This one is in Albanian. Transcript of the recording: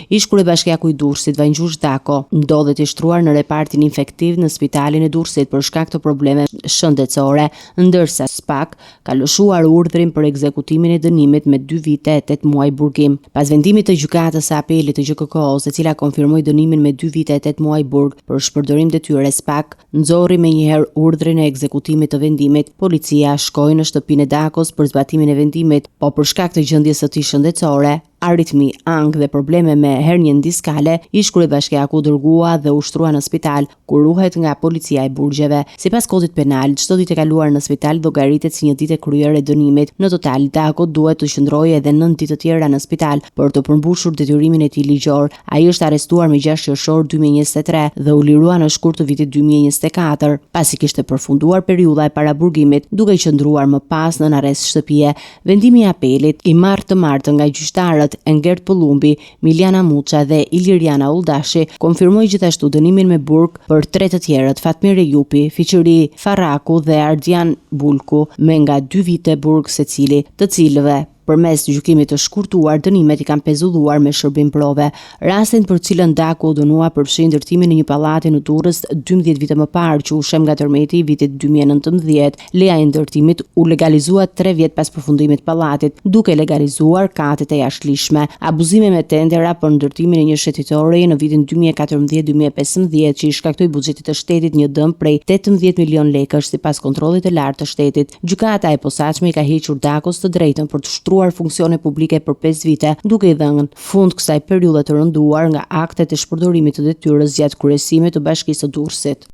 Ish kryebashkiaku i Durrësit Vajgjush Dako ndodhet i shtruar në repartin infektiv në spitalin e Durrësit për shkak të probleme shëndetësore, ndërsa SPAK ka lëshuar urdhrin për ekzekutimin e dënimit me 2 vite e 8 muaj burgim. Pas vendimit të gjykatës së apelit të GKK-s, e cila konfirmoi dënimin me 2 vite e 8 muaj burg për shpërdorim detyre, SPAK nxorri menjëherë urdhrin e ekzekutimit të vendimit. Policia shkoi në shtëpinë e Dakos për zbatimin e vendimit, po për shkak të gjendjes së tij shëndetësore, aritmi, ankth dhe probleme me hernjen diskale, ish kryebashkiaku dërgua dhe ushtrua në spital, ku ruhet nga policia e burgjeve. Sipas kodit penal, çdo ditë e kaluar në spital llogaritet si një ditë e kryer e dënimit. Në total, Dako duhet të qëndrojë edhe 9 ditë të tjera në spital për të përmbushur detyrimin e tij ligjor. Ai është arrestuar më 6 qershor 2023 dhe u lirua në shkurt të vitit 2024, pasi kishte përfunduar periudha e paraburgimit, duke qëndruar më pas në arrest shtëpie. Vendimi i apelit i martë nga gjyqtarët Engert Pëllumbi, Miliana Muça dhe Iliriana Ulldashi konfirmoi gjithashtu dënimin me burg për 3 të tjerët, Fatmir Ejupi, Fiqëri Farraku dhe Ardian Bulku, me nga 2 vite burg secili, të cilëve përmes gjykimit të shkurtuar dënimet i kanë pezulluar me shërbim prove. Rastin për cilën Dako u dënua përfshin ndërtimin e një pallati në Durrës 12 vite më parë, që u shem nga tërmeti i vitit 2019. Leja e ndërtimit u legalizua 3 vjet pas përfundimit të pallatit, duke legalizuar katet e jashtëligjshme. Abuzime me tendera për ndërtimin e një shëtitore në vitin 2014-2015 që i shkaktoi buxhetit të shtetit një dëm prej 18 milion lekësh sipas kontrollit të lartë të shtetit. Gjykata e posaçme i ka hequr Dakos të drejtën për të shtruar funksione publike për 5 vite, duke i dhënë fund kësaj periudhe të rënduar nga aktet e shpërdorimit të detyrës gjatë kryesimit të Bashkisë së Durrësit.